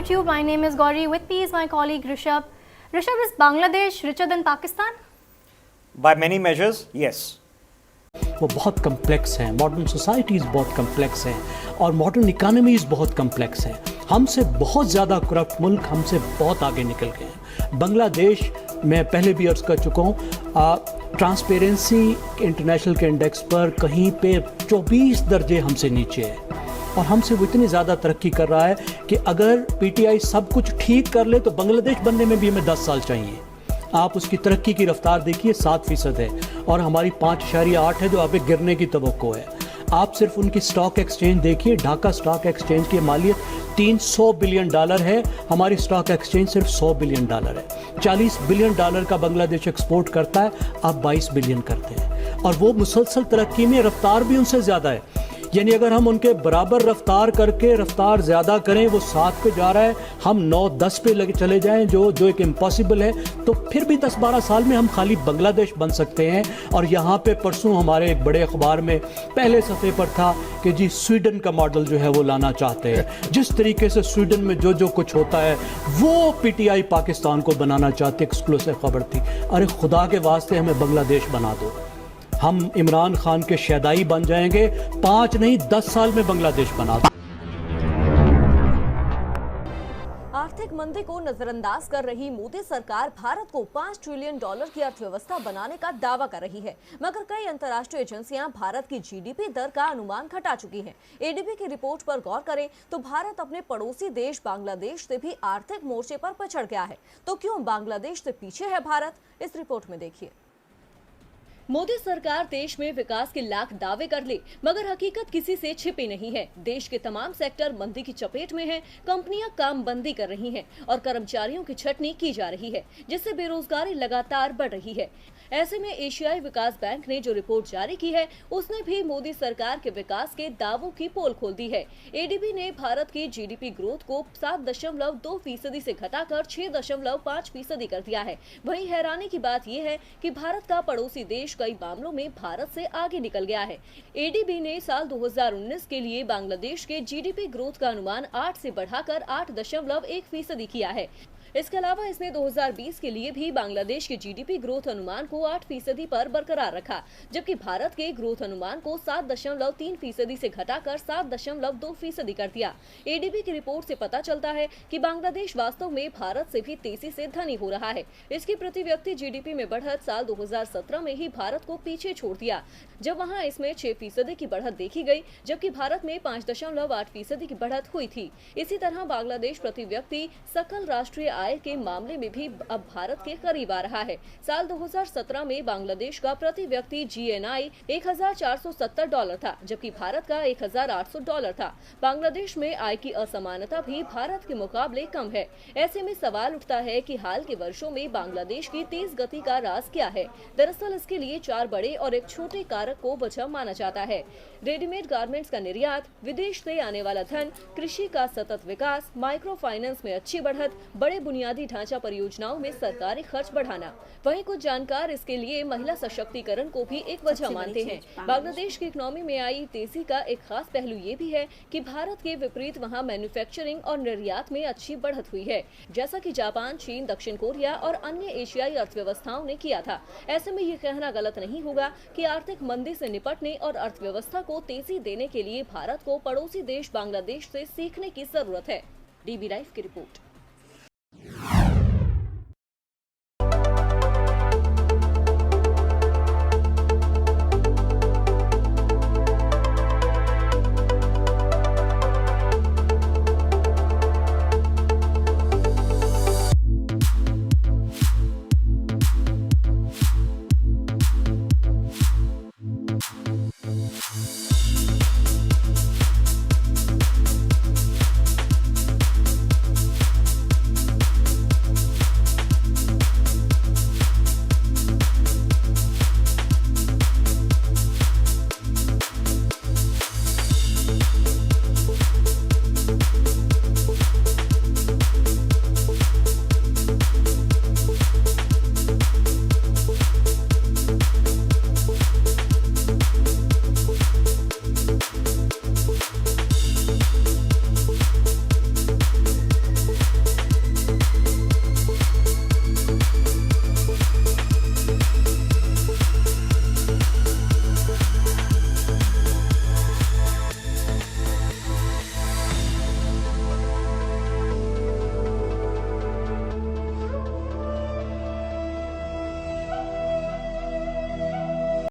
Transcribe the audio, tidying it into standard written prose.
YouTube. My name is Gauri. With me is my colleague Rishabh. Rishabh, is Bangladesh richer than Pakistan? By many measures, yes. वो बहुत complex हैं, modern societies बहुत complex हैं और modern इकानमीज़ बहुत complex हैं। हमसे बहुत ज़्यादा करप्ट मुल्क हमसे बहुत आगे निकल गए हैं। बांग्लादेश, मैं पहले भी अर्ज़ कर चुका हूँ, ट्रांसपेरेंसी इंटरनेशनल के इंडेक्स पर कहीं पे 24 दर्जे हमसे नीचे है और हमसे वो इतनी ज़्यादा तरक्की कर रहा है कि अगर पीटीआई सब कुछ ठीक कर ले तो बांग्लादेश बनने में भी हमें 10 साल चाहिए। आप उसकी तरक्की की रफ्तार देखिए, 7% है और हमारी 5.8 है जो अभी गिरने की तवक्को है। आप सिर्फ उनकी स्टॉक एक्सचेंज देखिए, ढाका स्टॉक एक्सचेंज की मालियत $300 बिलियन है, हमारी स्टॉक एक्सचेंज सिर्फ $100 बिलियन है। $40 बिलियन का बांग्लादेश एक्सपोर्ट करता है, आप 22 बिलियन करते हैं और वो मुसलसल तरक्की में रफ्तार भी उनसे ज़्यादा है। यानी अगर हम उनके बराबर रफ्तार करके रफ्तार ज़्यादा करें, वो 7 पे जा रहा है, हम 9-10 पे लगे चले जाएं जो एक इम्पॉसिबल है, तो फिर भी 10-12 साल में हम खाली बांग्लादेश बन सकते हैं। और यहाँ पे परसों हमारे एक बड़े अखबार में पहले सफ़े पर था कि जी स्वीडन का मॉडल जो है वो लाना चाहते हैं। जिस तरीके से स्वीडन में जो कुछ होता है वो पीटीआई पाकिस्तान को बनाना चाहते, एक्सक्लूसिव खबर थी। अरे खुदा के वास्ते हमें बांग्लादेश बना दो, हम इमरान खान के शहदाई बन जाएंगे। 5 नहीं 10 साल में बांग्लादेश बना दो। आर्थिक मंदी को नजरअंदाज कर रही मोदी सरकार भारत को $5 ट्रिलियन की अर्थव्यवस्था बनाने का दावा कर रही है, मगर कई अंतर्राष्ट्रीय एजेंसियां भारत की जीडीपी दर का अनुमान घटा चुकी हैं। एडीबी की रिपोर्ट पर गौर करें तो भारत अपने पड़ोसी देश बांग्लादेश से भी आर्थिक मोर्चे पर पछड़ गया है। तो क्यों बांग्लादेश से पीछे है भारत, इस रिपोर्ट में देखिए। मोदी सरकार देश में विकास के लाख दावे कर ले, मगर हकीकत किसी से छिपी नहीं है। देश के तमाम सेक्टर मंदी की चपेट में हैं, कंपनियां काम बंदी कर रही हैं और कर्मचारियों की छटनी की जा रही है, जिससे बेरोजगारी लगातार बढ़ रही है। ऐसे में एशियाई विकास बैंक ने जो रिपोर्ट जारी की है उसने भी मोदी सरकार के विकास के दावों की पोल खोल दी है। एडीबी ने भारत की जीडीपी ग्रोथ को 7.2% से घटाकर 6.5% कर दिया है। वहीं हैरानी की बात यह है कि भारत का पड़ोसी देश कई मामलों में भारत से आगे निकल गया है। एडीबी ने साल 2019 के लिए बांग्लादेश के जीडीपी ग्रोथ का अनुमान 8 से बढ़ाकर 8.1% किया है। इसके अलावा इसने 2020 के लिए भी बांग्लादेश के जीडीपी ग्रोथ अनुमान को 8% पर बरकरार रखा, जबकि भारत के ग्रोथ अनुमान को 7.3% से घटाकर 7.2% कर दिया। एडीबी की रिपोर्ट से पता चलता है कि बांग्लादेश वास्तव में भारत से भी तेजी से धनी हो रहा है। इसकी प्रति व्यक्ति जीडीपी में बढ़त साल 2017 में ही भारत को पीछे छोड़ दिया, जब वहां इसमें 6% की बढ़त देखी गई, जबकि भारत में 5.8% की बढ़त हुई थी। इसी तरह बांग्लादेश प्रति व्यक्ति सकल राष्ट्रीय आय के मामले में भी अब भारत के करीब आ रहा है। साल 2017 में बांग्लादेश का प्रति व्यक्ति जीएनआई $1,470 था, जबकि भारत का $1,800 था। बांग्लादेश में आय की असमानता भी भारत के मुकाबले कम है। ऐसे में सवाल उठता है कि हाल के वर्षों में बांग्लादेश की तेज गति का राज क्या है। दरअसल इसके लिए 4 बड़े और एक छोटे कारक को वजह माना जाता है। रेडीमेड गारमेंट्स का निर्यात, विदेश से आने वाला धन, कृषि का सतत विकास, माइक्रो फाइनेंस में अच्छी बढ़त, बड़े बुनियादी ढांचा परियोजनाओं में सरकारी खर्च बढ़ाना। वहीं कुछ जानकार इसके लिए महिला सशक्तिकरण को भी एक वजह मानते हैं। बांग्लादेश की इकोनॉमी में आई तेजी का एक खास पहलू ये भी है कि भारत के विपरीत वहां मैन्युफैक्चरिंग और निर्यात में अच्छी बढ़त हुई है, जैसा कि जापान, चीन, दक्षिण कोरिया और अन्य एशियाई अर्थव्यवस्थाओं ने किया था। ऐसे में ये कहना गलत नहीं होगा कि आर्थिक मंदी से निपटने और अर्थव्यवस्था को तेजी देने के लिए भारत को पड़ोसी देश बांग्लादेश से सीखने की जरूरत है। डीबी लाइव की रिपोर्ट।